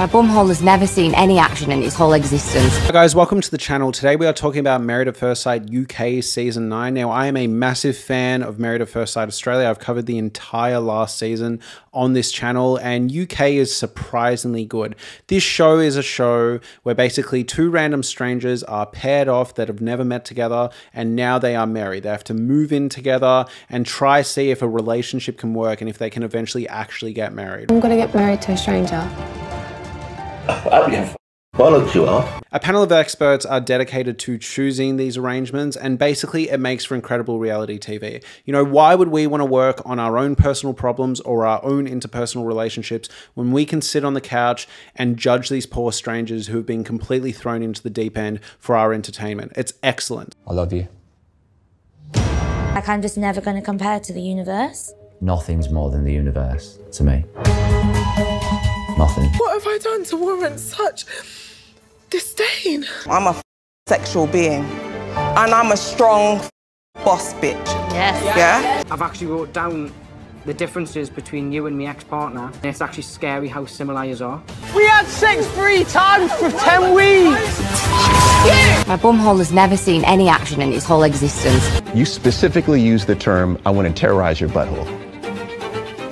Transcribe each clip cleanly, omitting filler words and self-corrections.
My bumhole has never seen any action in its whole existence. Hi guys, welcome to the channel. Today we are talking about Married at First Sight UK Season 9. Now I am a massive fan of Married at First Sight Australia. I've covered the entire last season on this channel and UK is surprisingly good. This show is a show where basically two random strangers are paired off that have never met together and now they are married. They have to move in together and try see if a relationship can work and if they can eventually actually get married. I'm gonna get married to a stranger. A panel of experts are dedicated to choosing these arrangements and basically it makes for incredible reality TV. You know, why would we want to work on our own personal problems or our own interpersonal relationships when we can sit on the couch and judge these poor strangers who have been completely thrown into the deep end for our entertainment? It's excellent. I love you. Like I'm just never going to compare to the universe. Nothing's more than the universe to me. Nothing. What have I done to warrant such disdain? I'm a sexual being and I'm a strong boss bitch. Yes. Yeah? I've actually wrote down the differences between you and my ex-partner. And it's actually scary how similar you are. We had sex 3 times for 10 weeks! My bumhole has never seen any action in its whole existence. You specifically use the term, I want to terrorize your butthole.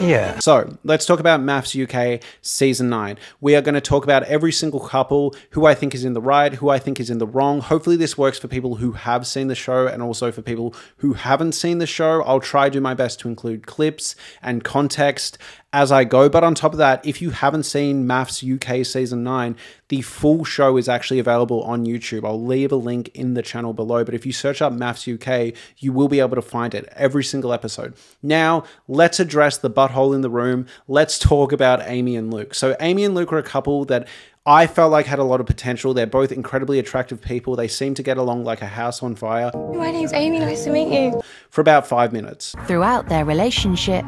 Yeah. So let's talk about MAFS UK Season 9. We are going to talk about every single couple, who I think is in the right, who I think is in the wrong. Hopefully this works for people who have seen the show and also for people who haven't seen the show. I'll try to do my best to include clips and context as I go. But on top of that, if you haven't seen MAFS UK Season 9, the full show is actually available on YouTube. I'll leave a link in the channel below, but if you search up MAFS UK, you will be able to find it, every single episode. Now, let's address the butthole in the room. Let's talk about Amy and Luke. So Amy and Luke are a couple that I felt like had a lot of potential. They're both incredibly attractive people. They seem to get along like a house on fire. My name's Amy, nice to meet you. For about 5 minutes. Throughout their relationship,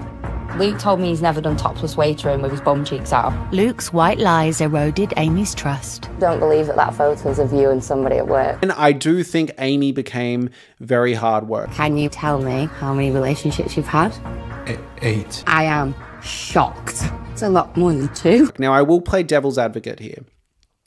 Luke told me he's never done topless waitering with his bum cheeks out. Luke's white lies eroded Amy's trust. Don't believe that photo's of you and somebody at work. And I do think Amy became very hard work. Can you tell me how many relationships you've had? 8. I am shocked. It's a lot more than 2. Now, I will play devil's advocate here.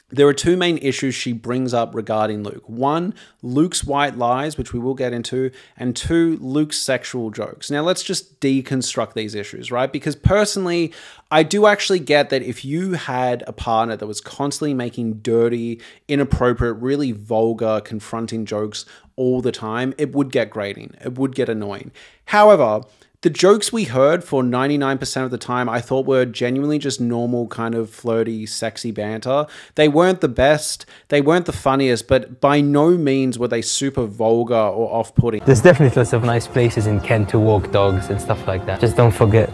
There are two main issues she brings up regarding Luke. One, Luke's white lies, which we will get into, and two, Luke's sexual jokes. Now, let's just deconstruct these issues, right? Because personally, I do actually get that if you had a partner that was constantly making dirty, inappropriate, really vulgar, confronting jokes all the time, it would get grating. It would get annoying. However, the jokes we heard for 99% of the time, I thought were genuinely just normal kind of flirty, sexy banter. They weren't the best, they weren't the funniest, but by no means were they super vulgar or off-putting. There's definitely lots of nice places in Kent to walk dogs and stuff like that. Just don't forget,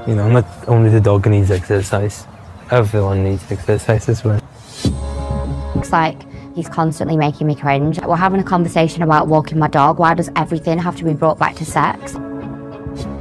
you know, not only the dog needs exercise, everyone needs exercise as well. Looks like he's constantly making me cringe. We're having a conversation about walking my dog. Why does everything have to be brought back to sex?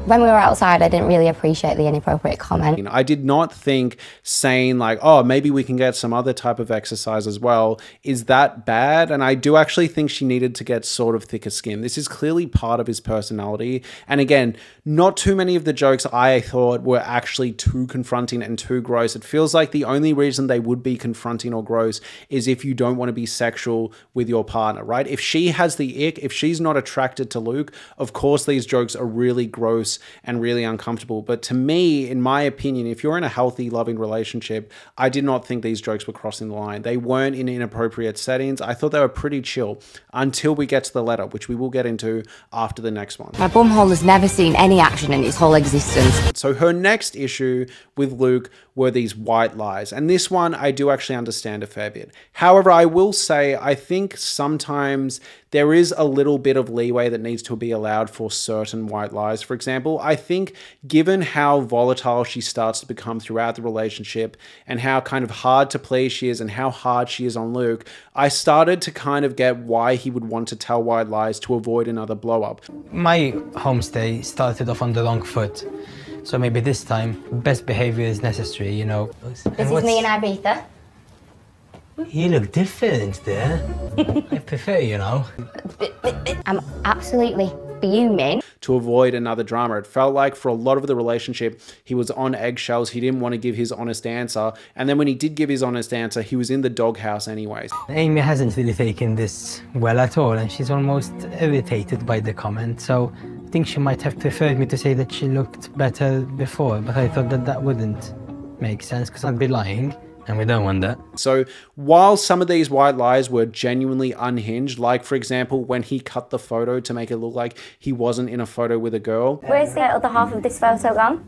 When we were outside, I didn't really appreciate the inappropriate comment. I did not think saying like, oh, maybe we can get some other type of exercise as well, is that bad? And I do actually think she needed to get sort of thicker skin. This is clearly part of his personality. And again, not too many of the jokes I thought were actually too confronting and too gross. It feels like the only reason they would be confronting or gross is if you don't want to be sexual with your partner, right? If she has the ick, if she's not attracted to Luke, of course these jokes are really gross and really uncomfortable. But to me, in my opinion, if you're in a healthy, loving relationship, I did not think these jokes were crossing the line. They weren't in inappropriate settings. I thought they were pretty chill until we get to the letter, which we will get into after the next one. My bumhole has never seen any action in its whole existence. So her next issue with Luke were these white lies. And this one, I do actually understand a fair bit. However, I will say, I think sometimes there is a little bit of leeway that needs to be allowed for certain white lies. For example, I think given how volatile she starts to become throughout the relationship and how kind of hard to please she is and how hard she is on Luke, I started to kind of get why he would want to tell white lies to avoid another blow up. My homestay started off on the wrong foot. So maybe this time, best behavior is necessary, you know. This is me in Ibiza. You look different there. I prefer, you know. I'm absolutely fuming. To avoid another drama. It felt like for a lot of the relationship, he was on eggshells. He didn't want to give his honest answer. And then when he did give his honest answer, he was in the doghouse anyways. Amy hasn't really taken this well at all, and she's almost irritated by the comment. So I think she might have preferred me to say that she looked better before, but I thought that that wouldn't make sense because I'd be lying. And we don't want that. So while some of these white lies were genuinely unhinged, like for example, when he cut the photo to make it look like he wasn't in a photo with a girl. Where's the other half of this photo gone?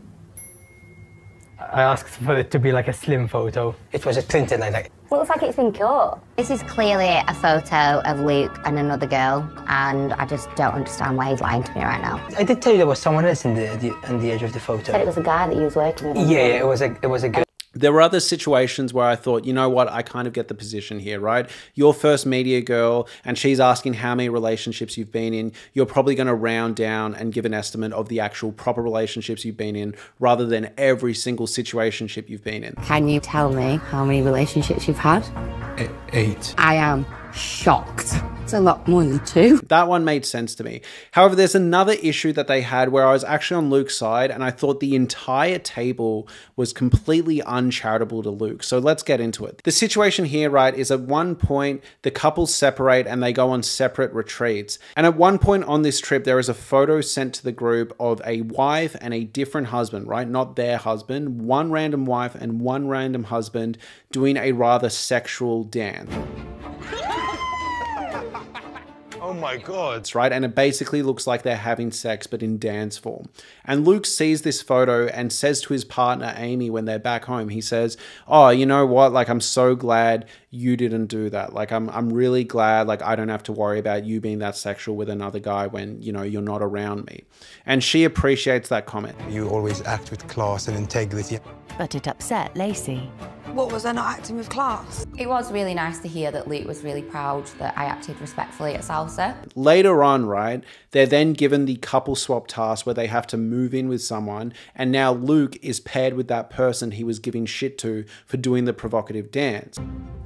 I asked for it to be like a slim photo. It was printed like that. Well, it looks like it's been cut. This is clearly a photo of Luke and another girl, and I just don't understand why he's lying to me right now. I did tell you there was someone else on the edge of the photo. Said it was a guy that you was working with. Yeah, it was a girl. There were other situations where I thought, you know what, I kind of get the position here, right? Your first media girl, and she's asking how many relationships you've been in. You're probably going to round down and give an estimate of the actual proper relationships you've been in rather than every single situationship you've been in. Can you tell me how many relationships you've had? 8. I am shocked. It's a lot more than 2. That one made sense to me. However, there's another issue that they had where I was actually on Luke's side and I thought the entire table was completely uncharitable to Luke. So let's get into it. The situation here, right, is at one point the couples separate and they go on separate retreats. And at one point on this trip, there is a photo sent to the group of a wife and a different husband, right? Not their husband, one random wife and one random husband doing a rather sexual dance. Oh my God. Right? And it basically looks like they're having sex, but in dance form. And Luke sees this photo and says to his partner, Amy, when they're back home, he says, oh, you know what? Like, I'm so glad you didn't do that. Like, I'm really glad, like, I don't have to worry about you being that sexual with another guy when, you know, you're not around me. And she appreciates that comment. You always act with class and integrity. But it upset Lacey. What, was I not acting with class? It was really nice to hear that Luke was really proud that I acted respectfully at Salsa. Later on, right, they're then given the couple swap task where they have to move in with someone, and now Luke is paired with that person he was giving shit to for doing the provocative dance.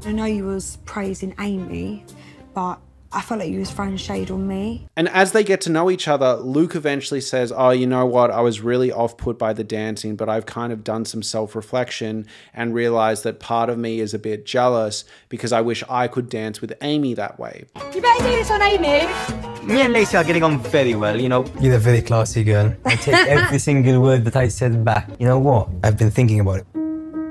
I know you was praising Amy, but I felt like you was throwing shade on me. And as they get to know each other, Luke eventually says, oh, you know what? I was really off-put by the dancing, but I've kind of done some self-reflection and realized that part of me is a bit jealous because I wish I could dance with Amy that way. You better do this on Amy. Me and Lacey are getting on very well, you know. You're a very classy girl. I take every single word that I said back. You know what? I've been thinking about it.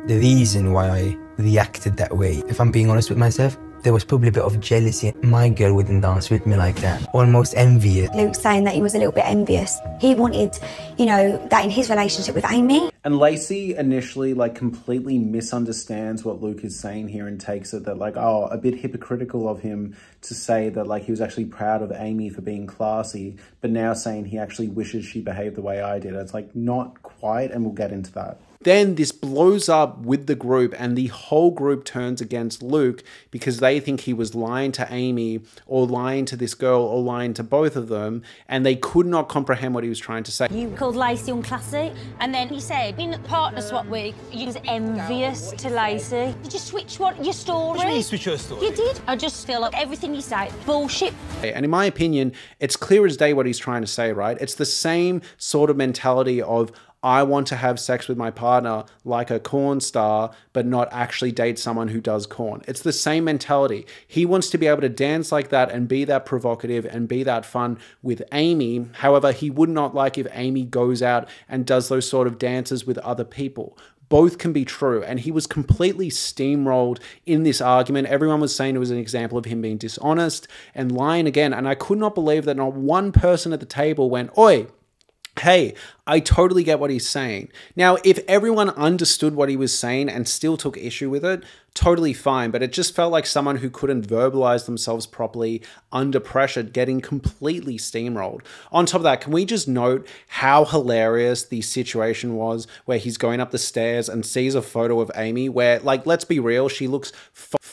The reason why I reacted that way, if I'm being honest with myself, there was probably a bit of jealousy. My girl wouldn't dance with me like that. Almost envious. Luke's saying that he was a little bit envious. He wanted, you know, that in his relationship with Amy. And Lacey initially like completely misunderstands what Luke is saying here and takes it that like, oh, a bit hypocritical of him to say that like he was actually proud of Amy for being classy, but now saying he actually wishes she behaved the way I did. It's like not quite, and we'll get into that. Then this blows up with the group and the whole group turns against Luke because they think he was lying to Amy or lying to this girl or lying to both of them, and they could not comprehend what he was trying to say. You called Lacey unclassy, and then he said in partner swap week you was envious to Lacey. Did you switch your story? What do you mean switch your story? You did. I just feel like everything you say bullshit. And in my opinion, it's clear as day what he's trying to say, right? It's the same sort of mentality of I want to have sex with my partner like a corn star, but not actually date someone who does corn. It's the same mentality. He wants to be able to dance like that and be that provocative and be that fun with Amy. However, he would not like if Amy goes out and does those sort of dances with other people. Both can be true. And he was completely steamrolled in this argument. Everyone was saying it was an example of him being dishonest and lying again. And I could not believe that not one person at the table went, oi, hey, I totally get what he's saying. Now, if everyone understood what he was saying and still took issue with it, totally fine. But it just felt like someone who couldn't verbalize themselves properly under pressure getting completely steamrolled. On top of that, can we just note how hilarious the situation was where he's going up the stairs and sees a photo of Amy where, like, let's be real, she looks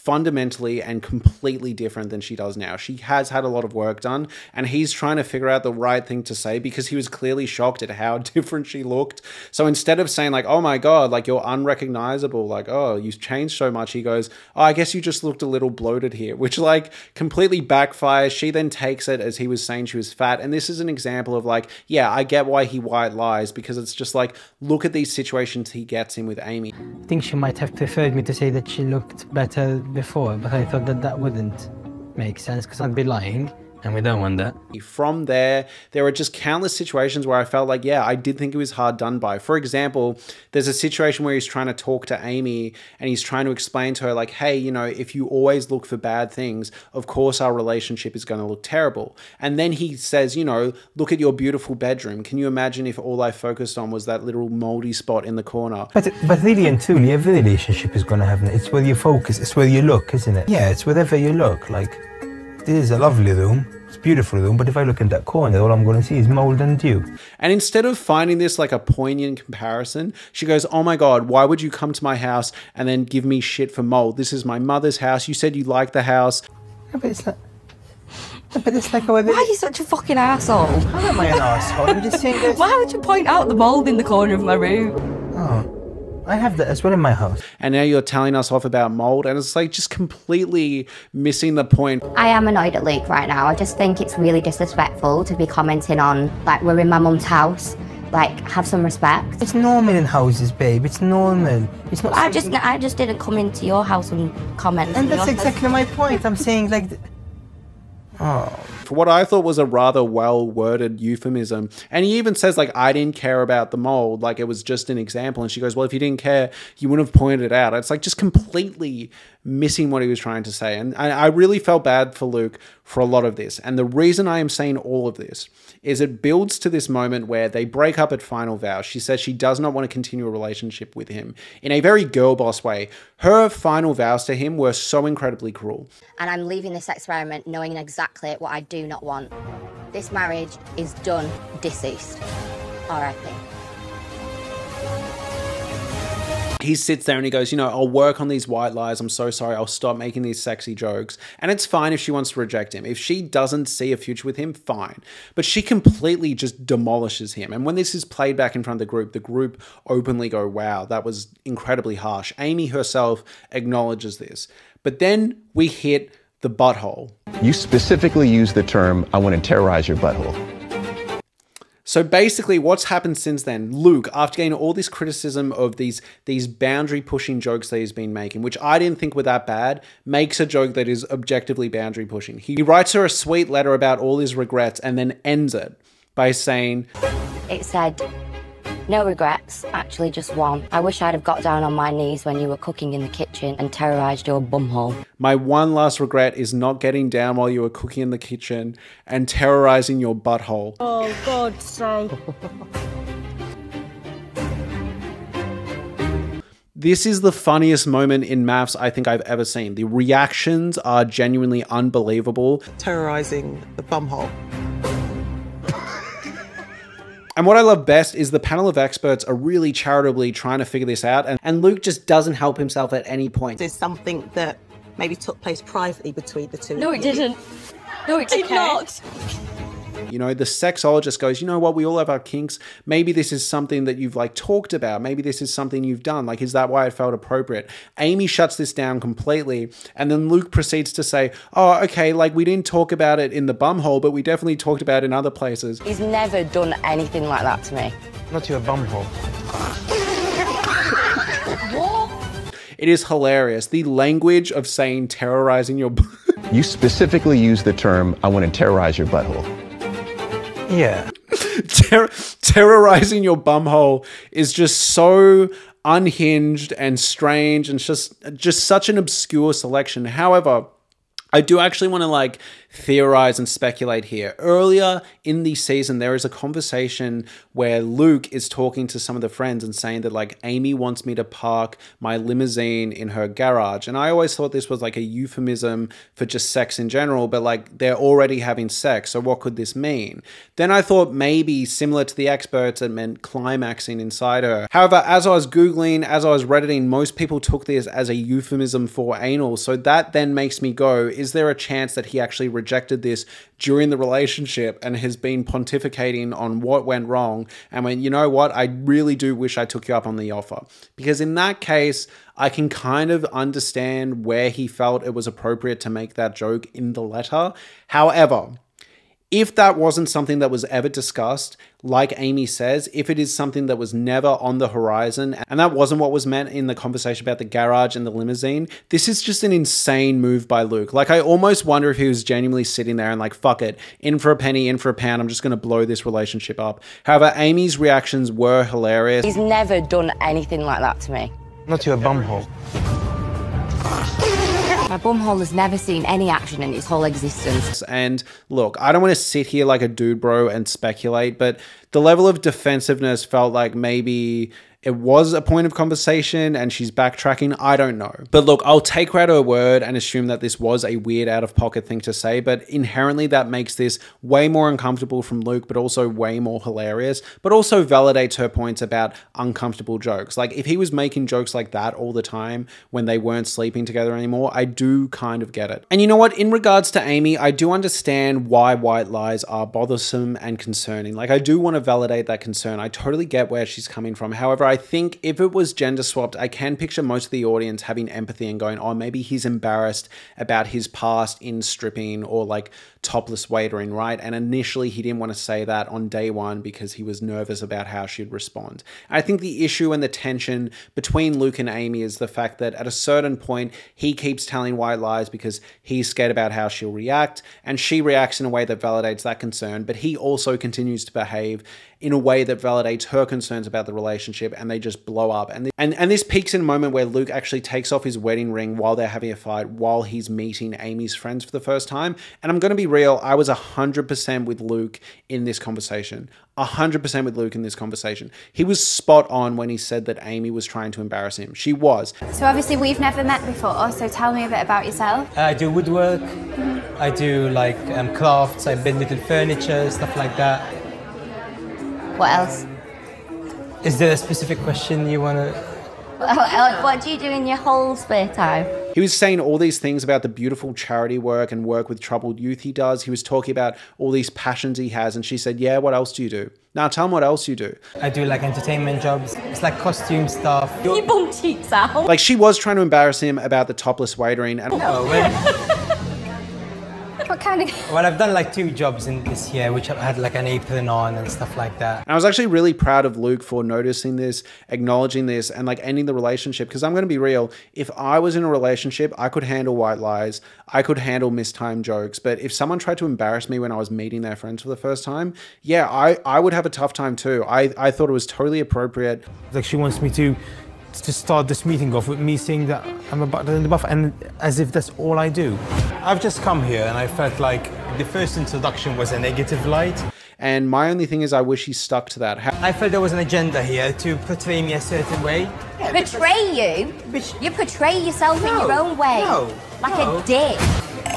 fundamentally and completely different than she does now. She has had a lot of work done, and he's trying to figure out the right thing to say because he was clearly shocked at how different she looked. So instead of saying like, oh my God, like you're unrecognizable, like, oh, you've changed so much, he goes, oh, I guess you just looked a little bloated here, which like completely backfires. She then takes it as he was saying she was fat. And this is an example of like, yeah, I get why he white lies, because it's just like, look at these situations he gets in with Amy. I think she might have preferred me to say that she looked better before, but I thought that that wouldn't make sense because I'd be lying. And we don't want that. From there are just countless situations where I felt like, yeah, I did think it was hard done by. For example, there's a situation where he's trying to talk to Amy and he's trying to explain to her like, hey, you know, if you always look for bad things, of course our relationship is going to look terrible. And then he says, you know, look at your beautiful bedroom. Can you imagine if all I focused on was that little moldy spot in the corner? But really and truly, every relationship is going to have, it's where you focus, it's where you look, isn't it? Yeah, it's wherever you look. Like, this is a lovely room. It's a beautiful room, but if I look in that corner, all I'm going to see is mold and dew. And instead of finding this like a poignant comparison, she goes, oh my God, why would you come to my house and then give me shit for mold? This is my mother's house. You said you liked the house. Yeah, but it's not... But it's like... Why are you such a fucking arsehole? How am I an arsehole? I'm just saying this. Why would you point out the mould in the corner of my room? Oh. I have that as well in my house. And now you're telling us off about mold, and it's like just completely missing the point. I am annoyed at Luke right now. I just think it's really disrespectful to be commenting on, like, we're in my mum's house. Like, have some respect. It's normal in houses, babe. It's normal. It's not. I just didn't come into your house and comment. And that's exactly my point. I'm saying like. For what I thought was a rather well-worded euphemism. And he even says, like, I didn't care about the mold. Like, it was just an example. And she goes, well, if you didn't care, you wouldn't have pointed it out. It's like just completely missing what he was trying to say. And I really felt bad for Luke for a lot of this. And the reason I am saying all of this is it builds to this moment where they break up at final vows. She says she does not want to continue a relationship with him in a very girl boss way. Her final vows to him were so incredibly cruel. And I'm leaving this experiment knowing exactly what I do not want. This marriage is done, deceased. R.I.P. He sits there and he goes, you know, I'll work on these white lies. I'm so sorry. I'll stop making these sexy jokes. And it's fine if she wants to reject him. If she doesn't see a future with him, fine. But she completely just demolishes him. And when this is played back in front of the group openly go, wow, that was incredibly harsh. Amy herself acknowledges this. But then we hit the butthole. You specifically use the term, I want to terrorize your butthole. So basically what's happened since then, Luke, after getting all this criticism of these boundary pushing jokes that he's been making, which I didn't think were that bad, makes a joke that is objectively boundary pushing. He writes her a sweet letter about all his regrets and then ends it by saying, it said, no regrets, actually just one. I wish I'd have got down on my knees when you were cooking in the kitchen and terrorised your bumhole. My one last regret is not getting down while you were cooking in the kitchen and terrorising your butthole. Oh, God's sake. This is the funniest moment in maths I think I've ever seen. The reactions are genuinely unbelievable. Terrorising the bumhole. And what I love best is the panel of experts are really charitably trying to figure this out, and Luke just doesn't help himself at any point. There's something that maybe took place privately between the two. No, it didn't. No, it did not. You know, the sexologist goes, you know what, we all have our kinks. Maybe this is something that you've like talked about. Maybe this is something you've done. Like, is that why it felt appropriate? Amy shuts this down completely. And then Luke proceeds to say, oh, okay, like we didn't talk about it in the bumhole, but we definitely talked about it in other places. He's never done anything like that to me. Not to a bumhole. What? It is hilarious. The language of saying terrorizing your... You specifically use the term, I want to terrorize your butthole. Yeah. Terrorizing your bumhole is just so unhinged and strange and just such an obscure selection. However, I do actually want to like theorize and speculate here. Earlier in the season, there is a conversation where Luke is talking to some of the friends and saying that like Amy wants me to park my limousine in her garage. And I always thought this was like a euphemism for just sex in general, but like they're already having sex. So what could this mean? Then I thought maybe similar to the experts, it meant climaxing inside her. However, as I was Googling, as I was Redditing, most people took this as a euphemism for anal. So that then makes me go, is there a chance that he actually rejected this during the relationship and has been pontificating on what went wrong and went, you know what, I really do wish I took you up on the offer? Because in that case, I can kind of understand where he felt it was appropriate to make that joke in the letter. However, if that wasn't something that was ever discussed, like Amy says, if it is something that was never on the horizon, and that wasn't what was meant in the conversation about the garage and the limousine, this is just an insane move by Luke. Like, I almost wonder if he was genuinely sitting there and like, fuck it, in for a penny, in for a pound, I'm just going to blow this relationship up. However, Amy's reactions were hilarious. He's never done anything like that to me. Not to a bumhole. My bumhole has never seen any action in its whole existence. And look, I don't want to sit here like a dude bro and speculate, but the level of defensiveness felt like maybe it was a point of conversation and she's backtracking. I don't know. But look, I'll take her at her word and assume that this was a weird out-of-pocket thing to say, but inherently that makes this way more uncomfortable from Luke, but also way more hilarious, but also validates her points about uncomfortable jokes. Like, if he was making jokes like that all the time when they weren't sleeping together anymore, I do kind of get it. And you know what? In regards to Amy, I do understand why white lies are bothersome and concerning. Like, I do want to validate that concern. I totally get where she's coming from. However, I think if it was gender swapped, I can picture most of the audience having empathy and going, oh, maybe he's embarrassed about his past in stripping or like topless waitering, right? And initially he didn't want to say that on day one because he was nervous about how she'd respond. I think the issue and the tension between Luke and Amy is the fact that at a certain point, he keeps telling white lies because he's scared about how she'll react, and she reacts in a way that validates that concern, but he also continues to behave in a way that validates her concerns about the relationship, and they just blow up. And this peaks in a moment where Luke actually takes off his wedding ring while they're having a fight, while he's meeting Amy's friends for the first time. And I'm going to be real, I was 100% with Luke in this conversation. 100% with Luke in this conversation. He was spot on when he said that Amy was trying to embarrass him. She was. So obviously we've never met before, so tell me a bit about yourself. I do woodwork, I do like crafts, I build little furniture, stuff like that. What else? Is there a specific question you want to... What do you do in your whole spare time? He was saying all these things about the beautiful charity work and work with troubled youth he does. He was talking about all these passions he has, and she said, yeah, what else do you do? Now tell him what else you do. I do like entertainment jobs. It's like costume stuff. You bum cheeks out. Like, she was trying to embarrass him about the topless waitering. And What kind of... Well, I've done like 2 jobs in this year, which I've had like an apron on and stuff like that. And I was actually really proud of Luke for noticing this, acknowledging this, and like ending the relationship. Because I'm going to be real, if I was in a relationship, I could handle white lies, I could handle mistimed jokes. But if someone tried to embarrass me when I was meeting their friends for the first time, yeah, I would have a tough time too. I thought it was totally appropriate. Like, she wants me to start this meeting off with me saying that I'm about to end the buff, and as if that's all I do. I've just come here and I felt like the first introduction was a negative light. And my only thing is I wish he stuck to that. I felt there was an agenda here to portray me a certain way. Portray you? You portray yourself in your own way. Like a dick.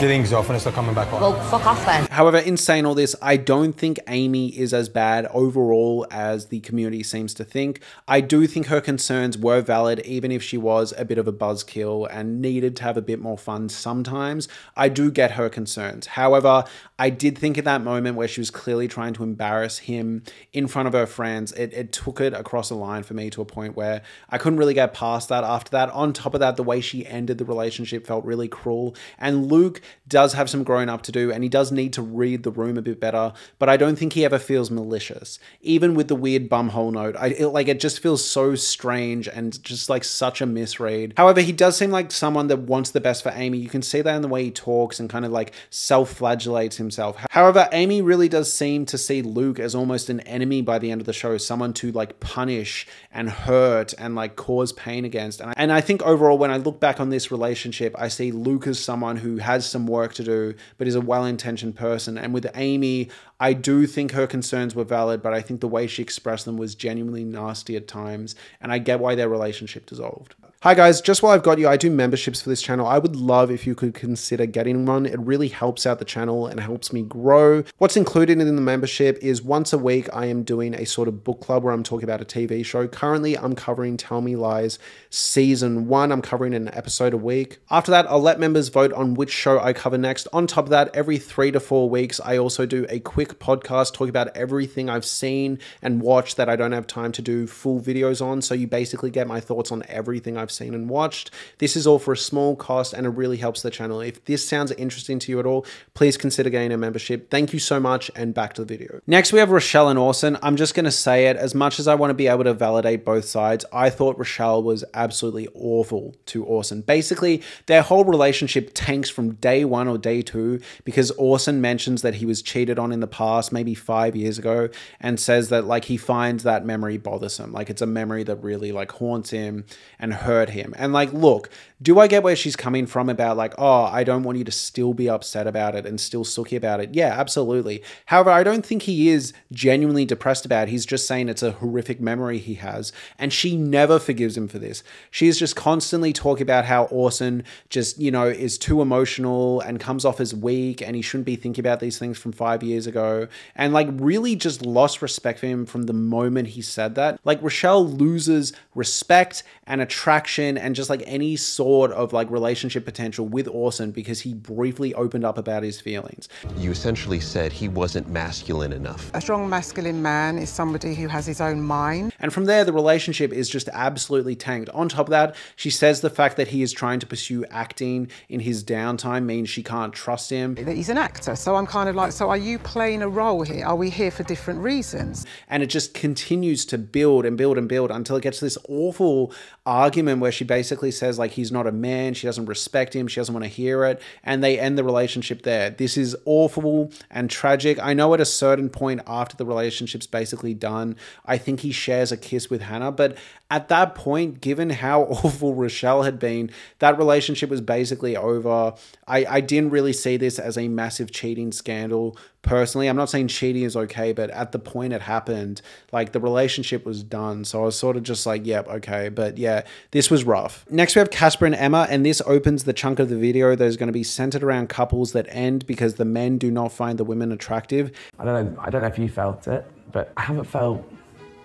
The ring's off and it's not coming back on. Well, fuck off then. However, in saying all this, I don't think Amy is as bad overall as the community seems to think. I do think her concerns were valid, even if she was a bit of a buzzkill and needed to have a bit more fun sometimes. I do get her concerns. However, I did think at that moment where she was clearly trying to embarrass him in front of her friends, it took it across the line for me to a point where I couldn't really get past that after that. On top of that, the way she ended the relationship felt really cruel. And Luke does have some growing up to do, and he does need to read the room a bit better, but I don't think he ever feels malicious. Even with the weird bumhole note, it just feels so strange and just like such a misread. However, he does seem like someone that wants the best for Amy. You can see that in the way he talks and kind of like self-flagellates himself. However, Amy really does seem to see Luke as almost an enemy by the end of the show, someone to like punish and hurt and like cause pain against. And I think overall, when I look back on this relationship, I see Luke as someone who has some work to do, but is a well-intentioned person. And with Amy, I do think her concerns were valid, but I think the way she expressed them was genuinely nasty at times, and I get why their relationship dissolved. Hi guys, just while I've got you, I do memberships for this channel. I would love if you could consider getting one. It really helps out the channel and helps me grow. What's included in the membership is once a week, I am doing a sort of book club where I'm talking about a TV show. Currently, I'm covering Tell Me Lies Season 1. I'm covering an episode a week. After that, I'll let members vote on which show I cover next. On top of that, every 3 to 4 weeks, I also do a quick podcast talking about everything I've seen and watched that I don't have time to do full videos on. So you basically get my thoughts on everything I've seen and watched. This is all for a small cost and it really helps the channel. If this sounds interesting to you at all, please consider getting a membership. Thank you so much, and back to the video. Next, we have Rochelle and Orson. I'm just going to say it, as much as I want to be able to validate both sides, I thought Rochelle was absolutely awful to Orson. Basically, their whole relationship tanks from day 1 or day 2 because Orson mentions that he was cheated on in the past, maybe 5 years ago, and says that like he finds that memory bothersome. Like it's a memory that really like haunts him and hurt him. And like, look, do I get where she's coming from about like, oh, I don't want you to still be upset about it and still sooky about it? Yeah, absolutely. However, I don't think he is genuinely depressed about it. He's just saying it's a horrific memory he has. And she never forgives him for this. She's just constantly talking about how Orson just, you know, is too emotional and comes off as weak and he shouldn't be thinking about these things from 5 years ago. And like really just lost respect for him from the moment he said that. Like Rochelle loses respect and attraction and just like any sort of like relationship potential with Orson because he briefly opened up about his feelings. You essentially said he wasn't masculine enough. A strong masculine man is somebody who has his own mind. And from there, the relationship is just absolutely tanked. On top of that, she says the fact that he is trying to pursue acting in his downtime means she can't trust him. He's an actor, so I'm kind of like, so are you playing a role here? Are we here for different reasons? And it just continues to build and build and build until it gets to this awful argument where she basically says like he's not a man, she doesn't respect him, she doesn't want to hear it, and they end the relationship there. This is awful and tragic. I know at a certain point after the relationship's basically done, I think he shares a kiss with Hannah, but at that point, given how awful Rochelle had been, that relationship was basically over. I didn't really see this as a massive cheating scandal. Personally, I'm not saying cheating is okay, but at the point it happened, like the relationship was done. So I was sort of just like, yep, okay. But yeah, this was rough. Next, we have Casper and Emma, and this opens the chunk of the video that is going to be centered around couples that end because the men do not find the women attractive. I don't know if you felt it, but I haven't felt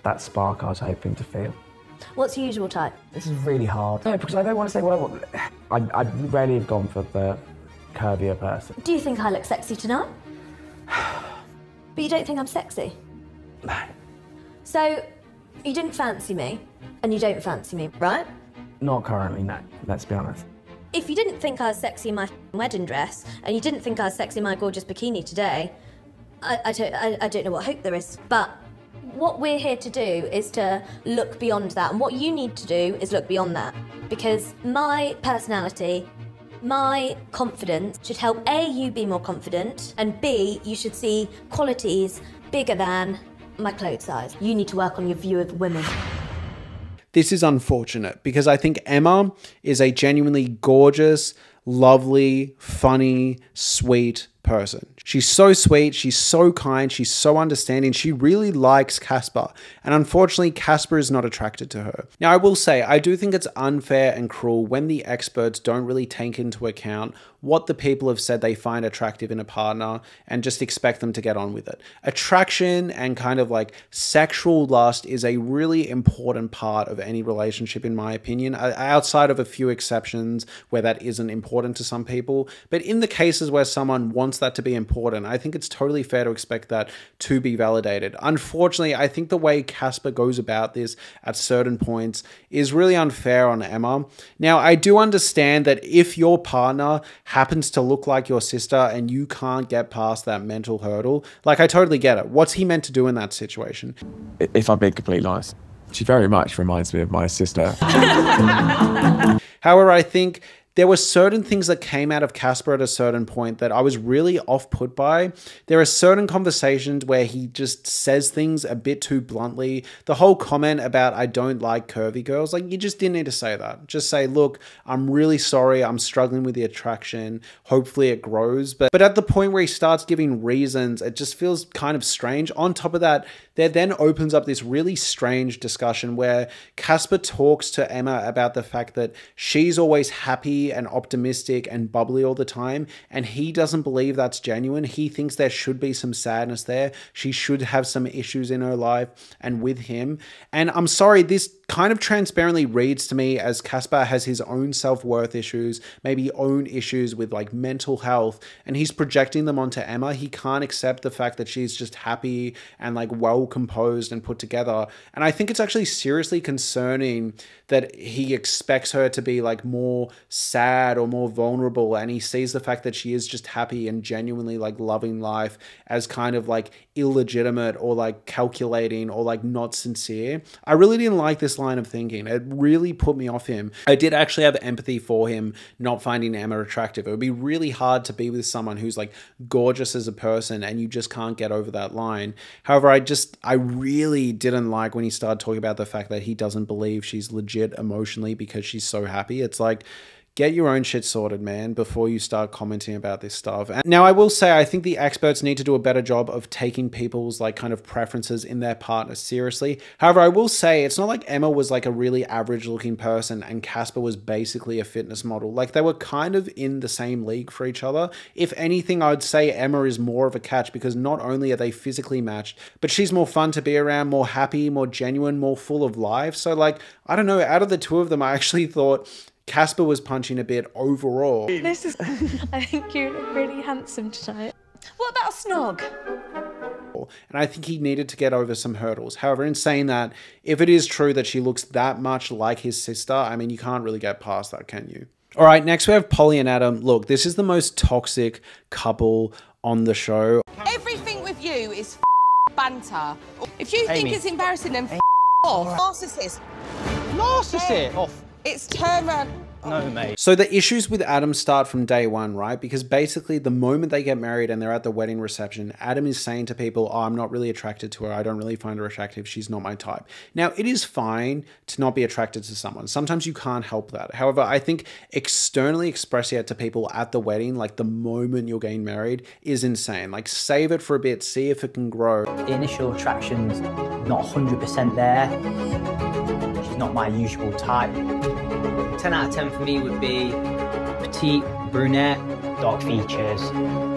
that spark I was hoping to feel. What's your usual type? This is really hard. No, because I don't want to say what I want. I rarely have gone for the curvier person. Do you think I look sexy tonight? But you don't think I'm sexy? No. So, you didn't fancy me, and you don't fancy me, right? Not currently, no. Let's be honest. If you didn't think I was sexy in my wedding dress, and you didn't think I was sexy in my gorgeous bikini today, I don't know what hope there is. But what we're here to do is to look beyond that, and what you need to do is look beyond that. Because my personality, my confidence should help A, you be more confident, and B, you should see qualities bigger than my clothes size. You need to work on your view of women. This is unfortunate because I think Emma is a genuinely gorgeous, lovely, funny, sweet person. She's so sweet, she's so kind, she's so understanding, she really likes Casper, and unfortunately Casper is not attracted to her. Now I will say, I do think it's unfair and cruel when the experts don't really take into account what the people have said they find attractive in a partner and just expect them to get on with it. Attraction and kind of like sexual lust is a really important part of any relationship in my opinion, outside of a few exceptions where that isn't important to some people. But in the cases where someone wants that to be important, I think it's totally fair to expect that to be validated. Unfortunately, I think the way Casper goes about this at certain points is really unfair on Emma. Now, I do understand that if your partner happens to look like your sister and you can't get past that mental hurdle, like I totally get it. What's he meant to do in that situation? If I'm being completely honest, she very much reminds me of my sister. However, I think there were certain things that came out of Casper at a certain point that I was really off-put by. There are certain conversations where he just says things a bit too bluntly. The whole comment about I don't like curvy girls, like you just didn't need to say that. Just say, look, I'm really sorry, I'm struggling with the attraction. Hopefully it grows. But at the point where he starts giving reasons, it just feels kind of strange. On top of that, there then opens up this really strange discussion where Casper talks to Emma about the fact that she's always happy and optimistic and bubbly all the time, and he doesn't believe that's genuine. He thinks there should be some sadness there. She should have some issues in her life and with him. And I'm sorry, this kind of transparently reads to me as Casper has his own self-worth issues, maybe own issues with like mental health, and he's projecting them onto Emma. He can't accept the fact that she's just happy and like well composed and put together. And I think it's actually seriously concerning that he expects her to be like more sad or more vulnerable, and he sees the fact that she is just happy and genuinely like loving life as kind of like illegitimate or like calculating or like not sincere. I really didn't like this line of thinking. It really put me off him. I did actually have empathy for him not finding Emma attractive. It would be really hard to be with someone who's like gorgeous as a person and you just can't get over that line. However, I really didn't like when he started talking about the fact that he doesn't believe she's legit emotionally because she's so happy. It's like, get your own shit sorted, man, before you start commenting about this stuff. And now I will say, I think the experts need to do a better job of taking people's like kind of preferences in their partner seriously. However, I will say it's not like Emma was like a really average looking person and Casper was basically a fitness model. Like they were kind of in the same league for each other. If anything, I'd say Emma is more of a catch because not only are they physically matched, but she's more fun to be around, more happy, more genuine, more full of life. So like, I don't know, out of the two of them, I actually thought Casper was punching a bit overall. I think you look really handsome tonight. What about a snog? And I think he needed to get over some hurdles. However, in saying that, if it is true that she looks that much like his sister, I mean, you can't really get past that, can you? All right, next we have Polly and Adam. Look, this is the most toxic couple on the show. Everything with you is banter. If you think Amy. it's embarrassing, then off. Narcissist. Narcissist? Off. It's turn around. No, mate. So the issues with Adam start from day one, right? Because basically the moment they get married and they're at the wedding reception, Adam is saying to people, oh, I'm not really attracted to her. I don't really find her attractive. She's not my type. Now, it is fine to not be attracted to someone. Sometimes you can't help that. However, I think externally expressing it to people at the wedding, like the moment you're getting married, is insane. Like save it for a bit, see if it can grow. The initial attraction's not 100% there. She's not my usual type. 10 out of 10 for me would be petite, brunette, dark features,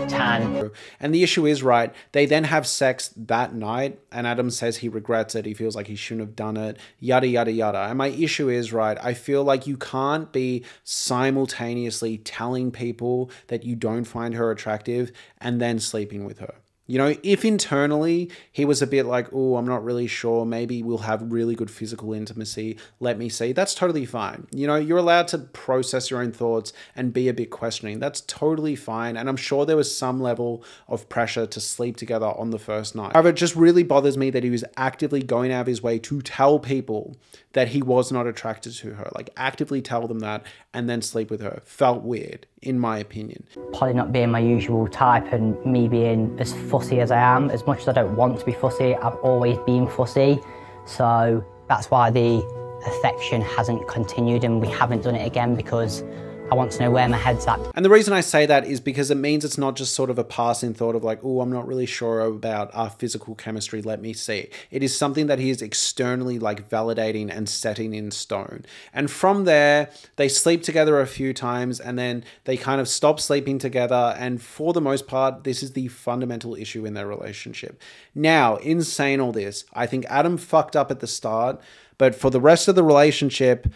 tan. And the issue is, right, they then have sex that night and Adam says he regrets it. He feels like he shouldn't have done it, yada, yada, yada. And my issue is, right, I feel like you can't be simultaneously telling people that you don't find her attractive and then sleeping with her. You know, if internally he was a bit like, oh, I'm not really sure, maybe we'll have really good physical intimacy, let me see, that's totally fine. You know, you're allowed to process your own thoughts and be a bit questioning. That's totally fine. And I'm sure there was some level of pressure to sleep together on the first night. However, it just really bothers me that he was actively going out of his way to tell people that he was not attracted to her, like actively tell them that and then sleep with her. Felt weird, in my opinion. Polly not being my usual type and me being as fussy as I am. As much as I don't want to be fussy, I've always been fussy. So that's why the affection hasn't continued and we haven't done it again, because I want to know where my head's at. And the reason I say that is because it means it's not just sort of a passing thought of like, oh, I'm not really sure about our physical chemistry, let me see. It is something that he is externally like validating and setting in stone. And from there, they sleep together a few times and then they kind of stop sleeping together. And for the most part, this is the fundamental issue in their relationship. Now, in saying all this, I think Adam fucked up at the start, but for the rest of the relationship,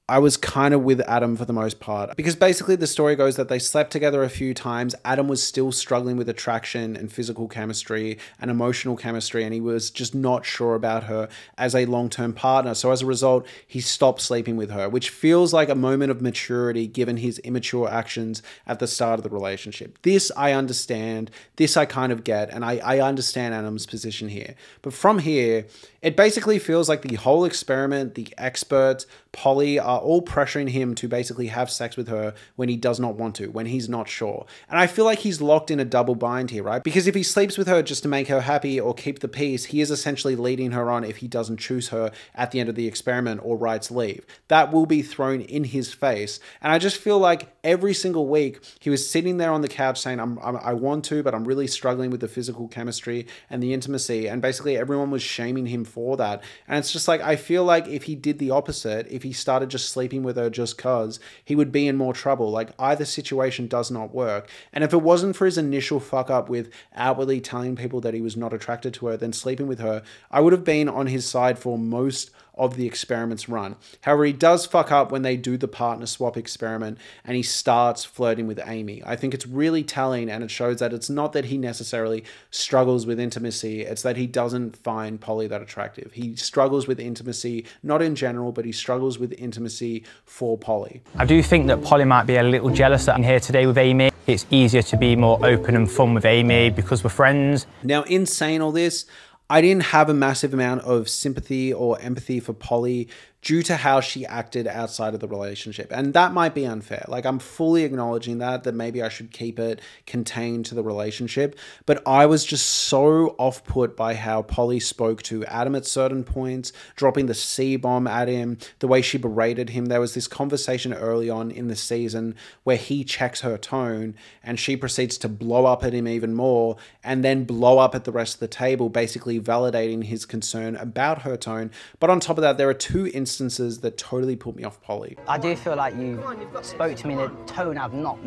I was kind of with Adam for the most part, because basically the story goes that they slept together a few times. Adam was still struggling with attraction and physical chemistry and emotional chemistry, and he was just not sure about her as a long-term partner. So as a result, he stopped sleeping with her, which feels like a moment of maturity given his immature actions at the start of the relationship. This I understand, this I kind of get, and I understand Adam's position here. But from here, it basically feels like the whole experiment, the experts, Polly are all pressuring him to basically have sex with her when he does not want to, when he's not sure. And I feel like he's locked in a double bind here, right? Because if he sleeps with her just to make her happy or keep the peace, he is essentially leading her on if he doesn't choose her at the end of the experiment or writes leave. That will be thrown in his face. And I just feel like every single week he was sitting there on the couch saying, I want to, but I'm really struggling with the physical chemistry and the intimacy. And basically everyone was shaming him for that. And it's just like, I feel like if he did the opposite, if he started just sleeping with her just cause, he would be in more trouble. Like, either situation does not work. And if it wasn't for his initial fuck up with outwardly telling people that he was not attracted to her, then sleeping with her, I would have been on his side for most of the experiment's run. However, he does fuck up when they do the partner swap experiment and he starts flirting with Amy. I think it's really telling, and it shows that it's not that he necessarily struggles with intimacy, it's that he doesn't find Polly that attractive. He struggles with intimacy, not in general, but he struggles with intimacy for Polly. I do think that Polly might be a little jealous that I'm here today with Amy. It's easier to be more open and fun with Amy because we're friends. Now, in saying all this, I didn't have a massive amount of sympathy or empathy for Polly due to how she acted outside of the relationship. And that might be unfair. Like, I'm fully acknowledging that maybe I should keep it contained to the relationship. But I was just so off-put by how Polly spoke to Adam at certain points, dropping the C-bomb at him, the way she berated him. There was this conversation early on in the season where he checks her tone and she proceeds to blow up at him even more and then blow up at the rest of the table, basically validating his concern about her tone. But on top of that, there are two instances that totally put me off Polly. I do feel like you spoke to me in a tone I've not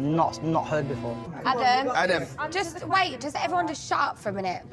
heard before. Adam. Just wait, just everyone just shut up for a minute.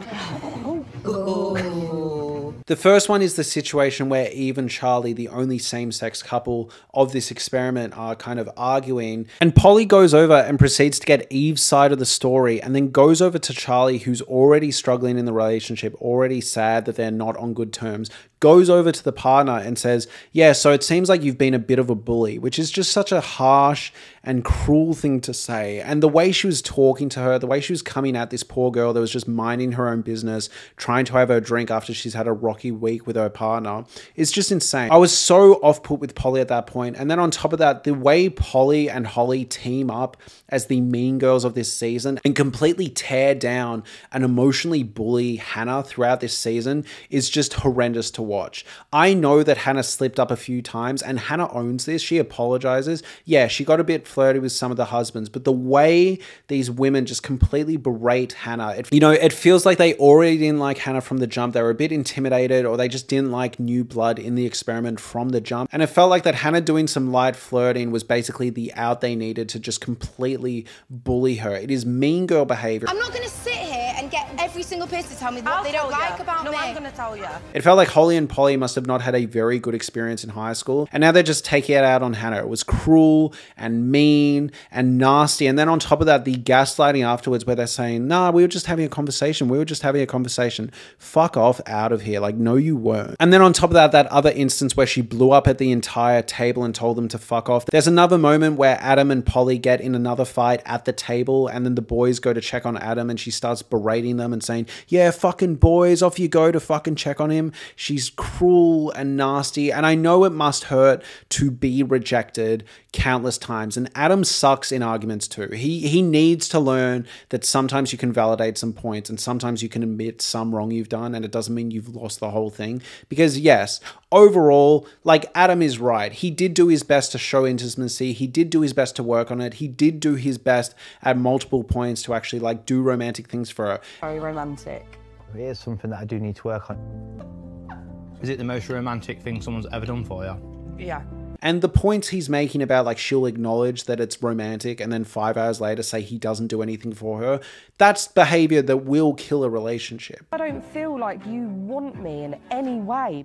The first one is the situation where Eve and Charlie, the only same-sex couple of this experiment, are kind of arguing. And Polly goes over and proceeds to get Eve's side of the story and then goes over to Charlie, who's already struggling in the relationship, already sad that they're not on good terms, goes over to the partner and says, yeah, so it seems like you've been a bit of a bully, which is just such a harsh and cruel thing to say. And the way she was talking to her, the way she was coming at this poor girl that was just minding her own business, trying to have her drink after she's had a rocky week with her partner, is just insane. I was so off-put with Polly at that point. And then on top of that, the way Polly and Holly team up as the mean girls of this season and completely tear down and emotionally bully Hannah throughout this season is just horrendous to watch. I know that Hannah slipped up a few times and Hannah owns this. She apologizes. Yeah, she got a bit flirty with some of the husbands, but the way these women just completely berate Hannah, it feels like they already didn't like Hannah from the jump. They were a bit intimidated, or they just didn't like new blood in the experiment from the jump. And it felt like that Hannah doing some light flirting was basically the out they needed to just completely bully her. It is mean girl behavior. I'm not going to sit here and get every single person to tell me what they don't like about me. No, I'm going to tell you. It felt like Holly and Polly must have not had a very good experience in high school, and now they're just taking it out on Hannah. It was cruel and mean and nasty. And then on top of that, the gaslighting afterwards where they're saying, nah, we were just having a conversation. We were just having a conversation. Fuck off out of here. Like, no, you weren't. And then on top of that, that other instance where she blew up at the entire table and told them to fuck off. There's another moment where Adam and Polly get in another fight at the table, and then the boys go to check on Adam and she starts berating them and saying, yeah, fucking boys, off you go to fucking check on him. She's cruel and nasty. And I know it must hurt to be rejected countless times. And Adam sucks in arguments too. He needs to learn that sometimes you can validate some points and sometimes you can admit some wrong you've done, and it doesn't mean you've lost the whole thing. Because yes, overall, like, Adam is right. He did do his best to show intimacy. He did do his best to work on it. He did do his best at multiple points to actually like do romantic things for her. Very romantic. Here's something that I do need to work on. Is it the most romantic thing someone's ever done for you? Yeah. And the points he's making about like she'll acknowledge that it's romantic and then 5 hours later say he doesn't do anything for her, that's behavior that will kill a relationship. I don't feel like you want me in any way.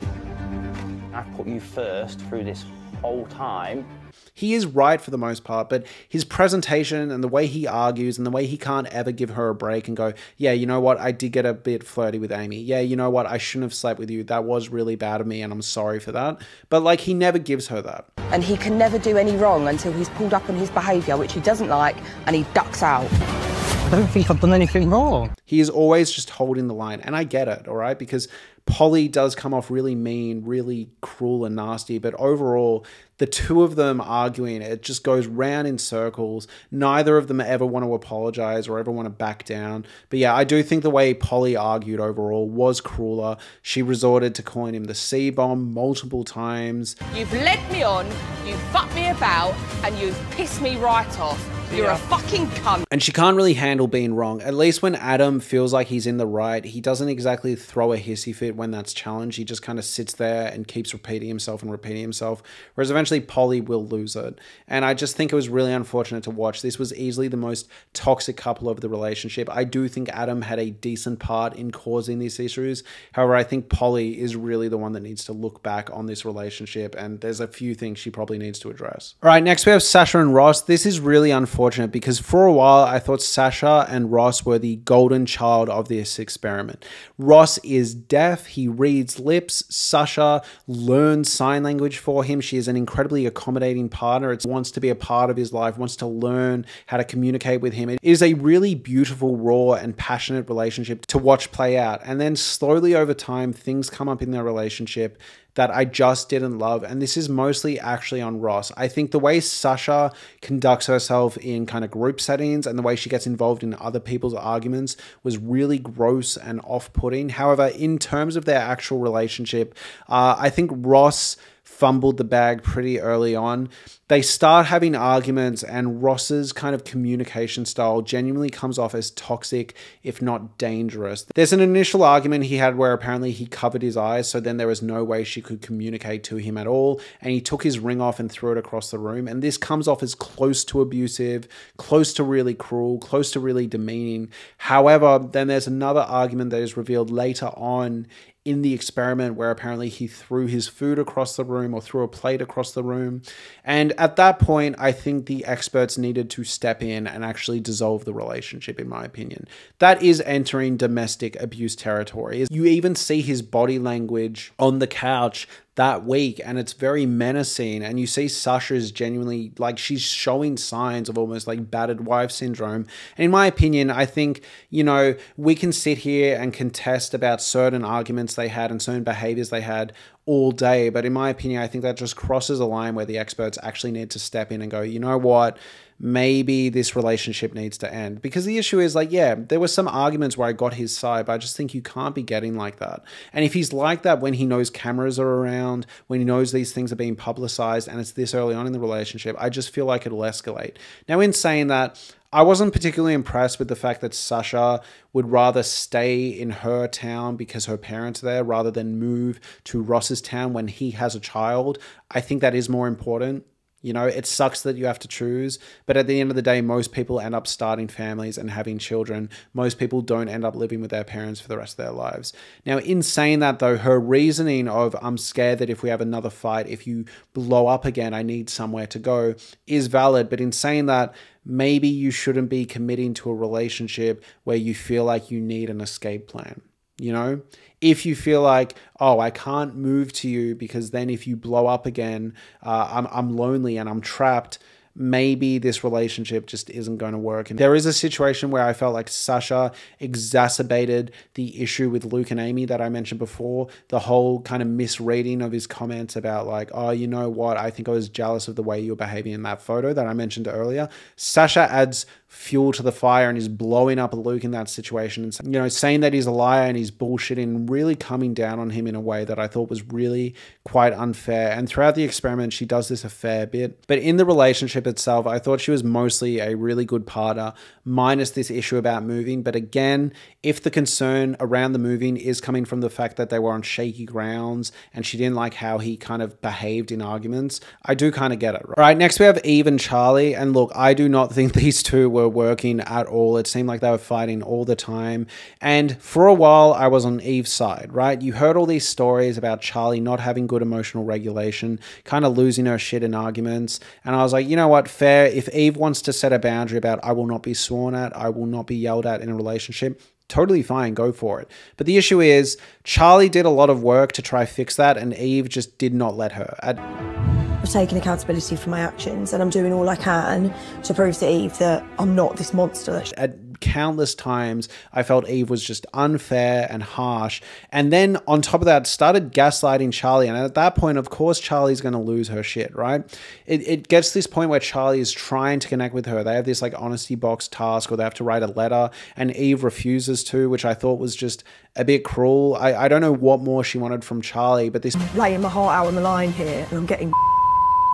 I've put you first through this whole time. He is right for the most part, but his presentation and the way he argues and the way he can't ever give her a break and go, yeah, you know what, I did get a bit flirty with Amy. Yeah, you know what, I shouldn't have slept with you. That was really bad of me and I'm sorry for that. But like, he never gives her that. And he can never do any wrong until he's pulled up on his behaviour, which he doesn't like, and he ducks out. I don't think I've done anything wrong. He is always just holding the line, and I get it, all right? Because Polly does come off really mean, really cruel and nasty, but overall, the two of them arguing, it just goes round in circles. Neither of them ever want to apologize or ever want to back down. But yeah, I do think the way Polly argued overall was crueler. She resorted to calling him the C-bomb multiple times. You've led me on, you've fucked me about, and you've pissed me right off. You're a fucking cunt. And she can't really handle being wrong. At least when Adam feels like he's in the right, he doesn't exactly throw a hissy fit when that's challenged. He just kind of sits there and keeps repeating himself and repeating himself. Whereas eventually Polly will lose it. And I just think it was really unfortunate to watch. This was easily the most toxic couple of the relationship. I do think Adam had a decent part in causing these issues. However, I think Polly is really the one that needs to look back on this relationship. And there's a few things she probably needs to address. All right, next we have Sasha and Ross. This is really unfortunate because for a while I thought Sasha and Ross were the golden child of this experiment. Ross is deaf, he reads lips. Sasha learns sign language for him. She is an incredibly accommodating partner. It wants to be a part of his life, wants to learn how to communicate with him. It is a really beautiful, raw and passionate relationship to watch play out. And then slowly over time, things come up in their relationship that I just didn't love. And this is mostly actually on Ross. I think the way Sasha conducts herself in kind of group settings and the way she gets involved in other people's arguments was really gross and off-putting. However, in terms of their actual relationship, I think Ross fumbled the bag pretty early on. They start having arguments and Ross's kind of communication style genuinely comes off as toxic, if not dangerous. There's an initial argument he had where apparently he covered his eyes, so then there was no way she could communicate to him at all, and he took his ring off and threw it across the room, and this comes off as close to abusive, close to really cruel, close to really demeaning. However, then there's another argument that is revealed later on in the experiment where apparently he threw his food across the room or threw a plate across the room. And at that point, I think the experts needed to step in and actually dissolve the relationship, in my opinion. That is entering domestic abuse territory. You even see his body language on the couch that week, and it's very menacing, and you see Sasha's genuinely, like, she's showing signs of almost like battered wife syndrome. And in my opinion, I think, you know, we can sit here and contest about certain arguments they had and certain behaviors they had all day, but in my opinion, I think that just crosses a line where the experts actually need to step in and go, you know what, maybe this relationship needs to end. Because the issue is, like, yeah, there were some arguments where I got his side, but I just think you can't be getting like that. And if he's like that when he knows cameras are around, when he knows these things are being publicized, and it's this early on in the relationship, I just feel like it'll escalate. Now, in saying that, I wasn't particularly impressed with the fact that Sasha would rather stay in her town because her parents are there rather than move to Ross's town when he has a child. I think that is more important. You know, it sucks that you have to choose, but at the end of the day, most people end up starting families and having children. Most people don't end up living with their parents for the rest of their lives. Now, in saying that though, her reasoning of, I'm scared that if we have another fight, if you blow up again, I need somewhere to go, is valid. But in saying that, maybe you shouldn't be committing to a relationship where you feel like you need an escape plan. You know, if you feel like, oh, I can't move to you because then if you blow up again, I'm lonely and I'm trapped, maybe this relationship just isn't going to work. And there is a situation where I felt like Sasha exacerbated the issue with Luke and Amy that I mentioned before. The whole kind of misreading of his comments about like, oh, you know what? I think I was jealous of the way you were behaving in that photo that I mentioned earlier. Sasha adds fuel to the fire and is blowing up Luke in that situation and, you know, saying that he's a liar and he's bullshitting and really coming down on him in a way that I thought was really quite unfair. And throughout the experiment, she does this a fair bit. But in the relationship itself, I thought she was mostly a really good partner, minus this issue about moving. But again, if the concern around the moving is coming from the fact that they were on shaky grounds and she didn't like how he kind of behaved in arguments, I do kind of get it. Right, next we have Eve and Charlie. And look, I do not think these two were working at all. It seemed like they were fighting all the time. And for a while, I was on Eve's side, right? You heard all these stories about Charlie not having good emotional regulation, kind of losing her shit in arguments. And I was like, you know what, fair. If Eve wants to set a boundary about I will not be sworn at, I will not be yelled at in a relationship, totally fine, go for it. But the issue is Charlie did a lot of work to try fix that and Eve just did not let her. I've taken accountability for my actions and I'm doing all I can to prove to Eve that I'm not this monster. At countless times I felt Eve was just unfair and harsh. And then on top of that, started gaslighting Charlie. And at that point, of course, Charlie's going to lose her shit, right? It gets to this point where Charlie is trying to connect with her. They have this like honesty box task, or they have to write a letter, and Eve refuses to, which I thought was just a bit cruel. I don't know what more she wanted from Charlie, but this laying my heart out on the line here, and I'm getting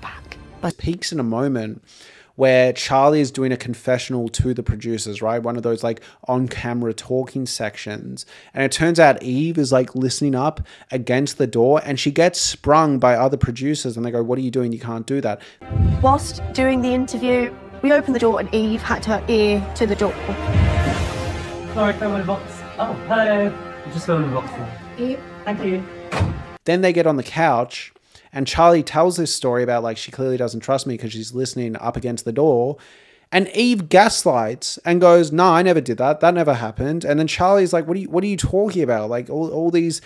back. But peaks in a moment where Charlie is doing a confessional to the producers, right? One of those like on-camera talking sections. And it turns out Eve is like listening up against the door, and she gets sprung by other producers, and they go, "What are you doing? You can't do that." Whilst doing the interview, we opened the door and Eve had her ear to the door. Sorry, throw in the box. Oh, hello. Just throw in the box. Eve, thank you. Then they get on the couch, and Charlie tells this story about like, she clearly doesn't trust me because she's listening up against the door. And Eve gaslights and goes, "No, I never did that. That never happened." And then Charlie's like, what are you talking about? Like all these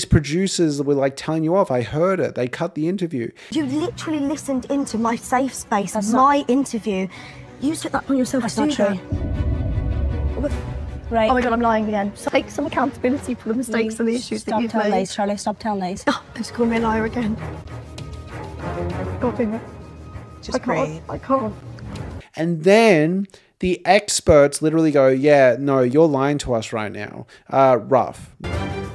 producers were like telling you off. I heard it. They cut the interview. You literally listened into my safe space, my interview. You took that upon yourself. That's not true. Right. Oh my God, I'm lying again. So take some accountability for the mistakes and the issues that you've made. Stop telling lies, Charlie. Stop telling lies. Oh, just call me a liar again. Just breathe. I can't. And then the experts literally go, "Yeah, no, you're lying to us right now. Rough.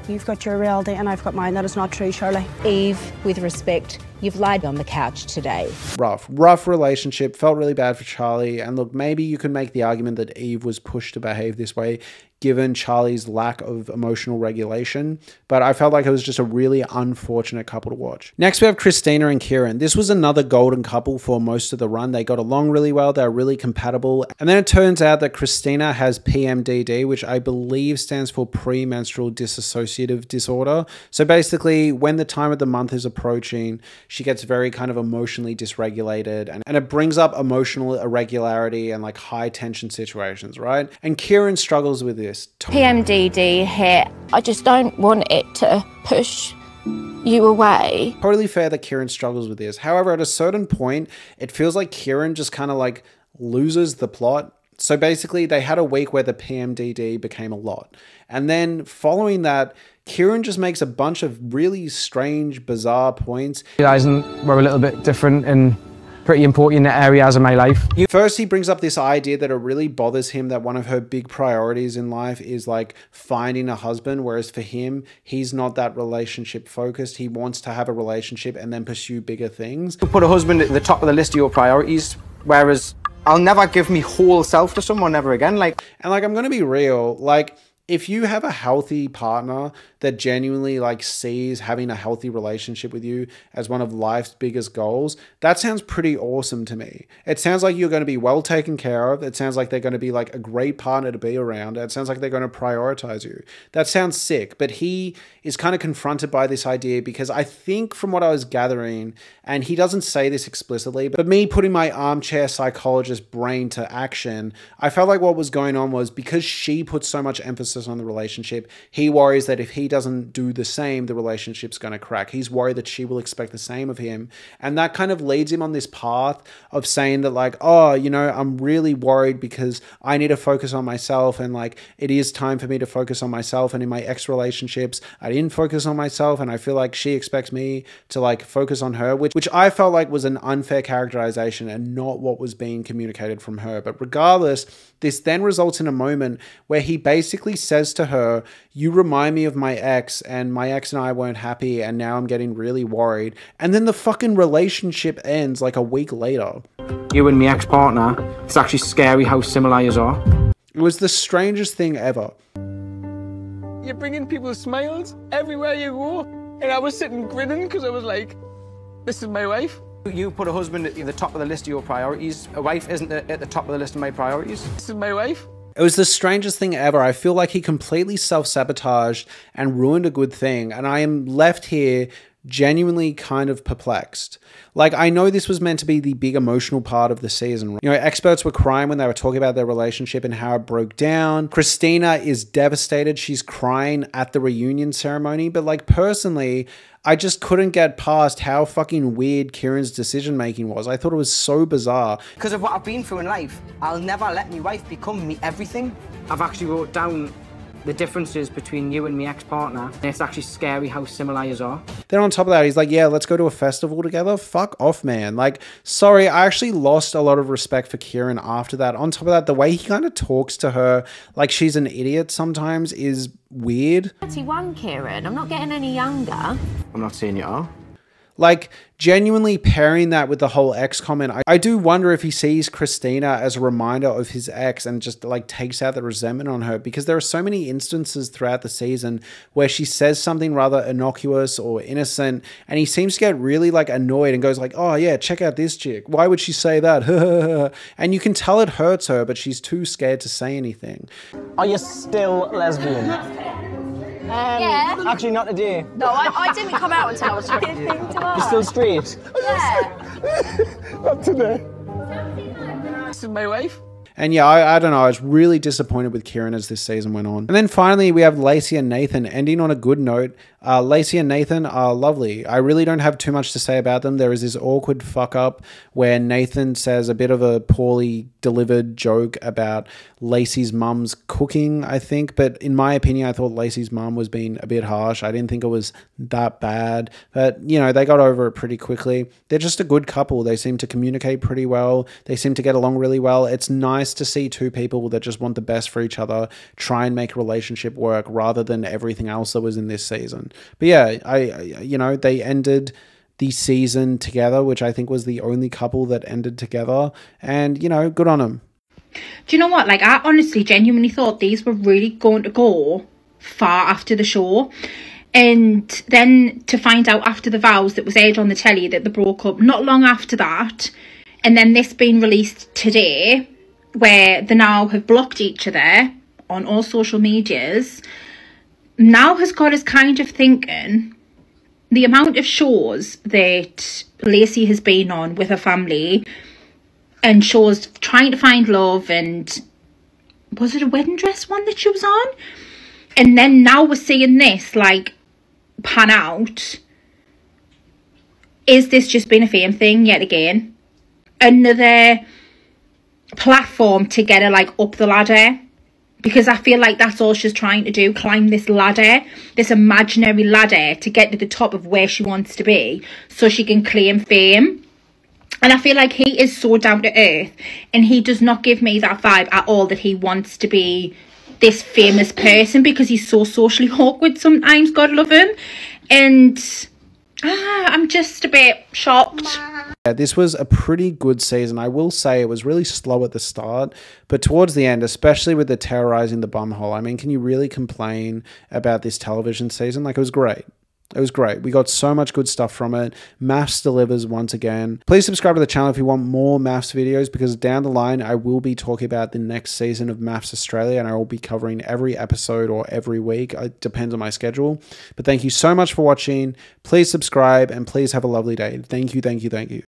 You've got your reality and I've got mine. That is not true, Charlie. Eve, with respect, you've lied on the couch today. Rough relationship. Felt really bad for Charlie. And look, maybe you could make the argument that Eve was pushed to behave this way given Charlie's lack of emotional regulation, but I felt like it was just a really unfortunate couple to watch. Next, we have Christina and Kieran. This was another golden couple for most of the run. They got along really well. They're really compatible. And then it turns out that Christina has PMDD, which I believe stands for premenstrual dissociative disorder. So basically, when the time of the month is approaching, she gets very kind of emotionally dysregulated, and it brings up emotional irregularity and like high tension situations, right? And Kieran struggles with this. PMDD hit. I just don't want it to push you away. Totally fair that Kieran struggles with this. However, at a certain point, it feels like Kieran just kind of like loses the plot. So basically, they had a week where the PMDD became a lot. And then following that, Kieran just makes a bunch of really strange, bizarre points. You guys were a little bit different and pretty important areas of my life. First, he brings up this idea that it really bothers him that one of her big priorities in life is like finding a husband, whereas for him, he's not that relationship focused. He wants to have a relationship and then pursue bigger things. You put a husband at the top of the list of your priorities, whereas I'll never give me whole self to someone ever again. And I'm going to be real, like, if you have a healthy partner that genuinely like sees having a healthy relationship with you as one of life's biggest goals, that sounds pretty awesome to me. It sounds like you're going to be well taken care of. It sounds like they're going to be like a great partner to be around. It sounds like they're going to prioritize you. That sounds sick, but he is kind of confronted by this idea because I think from what I was gathering, and he doesn't say this explicitly, but me putting my armchair psychologist brain to action, I felt like what was going on was because she puts so much emphasis on the relationship, he worries that if he doesn't do the same, the relationship's going to crack. He's worried that she will expect the same of him. And that kind of leads him on this path of saying that like, oh, you know, I'm really worried because I need to focus on myself, and like it is time for me to focus on myself. And in my ex relationships, I didn't focus on myself, and I feel like she expects me to like focus on her, which I felt like was an unfair characterization and not what was being communicated from her. But regardless, this then results in a moment where he basically says to her, "You remind me of my ex, and my ex and I weren't happy, and now I'm getting really worried." And then the fucking relationship ends like a week later. You and my ex-partner, it's actually scary how similar you are. It was the strangest thing ever. You're bringing people smiles everywhere you go. And I was sitting grinning because I was like, this is my wife. You put a husband at the top of the list of your priorities. A wife isn't at the top of the list of my priorities. This is my wife. It was the strangest thing ever. I feel like he completely self-sabotaged and ruined a good thing. And I am left here genuinely kind of perplexed. Like, I know this was meant to be the big emotional part of the season. You know, experts were crying when they were talking about their relationship and how it broke down. Christina is devastated. She's crying at the reunion ceremony. But like, personally, I just couldn't get past how fucking weird Kieran's decision making was. I thought it was so bizarre. Because of what I've been through in life, I'll never let my wife become me everything. I've actually wrote down the differences between you and my ex-partner, and it's actually scary how similar you are. Then on top of that, he's like, yeah, let's go to a festival together. Fuck off, man. Like, sorry, I actually lost a lot of respect for Kieran after that. On top of that, the way he kind of talks to her like she's an idiot sometimes is weird. 31, Kieran. I'm not getting any younger. I'm not saying you are. Like, genuinely pairing that with the whole ex comment, I do wonder if he sees Christina as a reminder of his ex and just like takes out the resentment on her, because there are so many instances throughout the season where she says something rather innocuous or innocent and he seems to get really like annoyed and goes like, oh yeah, check out this chick. Why would she say that? And you can tell it hurts her, but she's too scared to say anything. Are you still lesbian? Yeah. Actually, not today. No, I didn't come out until I was 15. You're still straight? Yeah. Not today. This is my wife. And yeah, I don't know. I was really disappointed with Kieran as this season went on. And then finally, we have Lacey and Nathan ending on a good note. Lacey and Nathan are lovely. I really don't have too much to say about them. There is this awkward fuck up where Nathan says a bit of a poorly delivered joke about Lacey's mum's cooking, I think. But in my opinion, I thought Lacey's mum was being a bit harsh. I didn't think it was that bad. But, you know, they got over it pretty quickly. They're just a good couple. They seem to communicate pretty well. They seem to get along really well. It's nice to see two people that just want the best for each other try and make a relationship work rather than everything else that was in this season. But yeah, you know, they ended the season together, which I think was the only couple that ended together. And, you know, good on them. Do you know what? Like, I honestly, genuinely thought these were really going to go far after the show. And then to find out after the vows that was aired on the telly that they broke up not long after that. And then this being released today, where they now have blocked each other on all social medias, now has got us kind of thinking the amount of shows that Lacey has been on with her family and shows trying to find love, and was it a wedding dress one that she was on? And then now we're seeing this like pan out. Is this just been a fame thing yet again? Another platform to get her like up the ladder? Because I feel like that's all she's trying to do, climb this ladder, this imaginary ladder to get to the top of where she wants to be so she can claim fame. And I feel like he is so down to earth and he does not give me that vibe at all that he wants to be this famous person, because he's so socially awkward sometimes, God love him. And I'm just a bit shocked. Yeah, this was a pretty good season. I will say it was really slow at the start, but towards the end, especially with the terrorizing the bumhole, I mean, can you really complain about this television season? Like, it was great. It was great. We got so much good stuff from it. Maths delivers once again. Please subscribe to the channel if you want more Maths videos, because down the line, I will be talking about the next season of Maths Australia, and I will be covering every episode or every week. It depends on my schedule. But thank you so much for watching. Please subscribe and please have a lovely day. Thank you, thank you, thank you.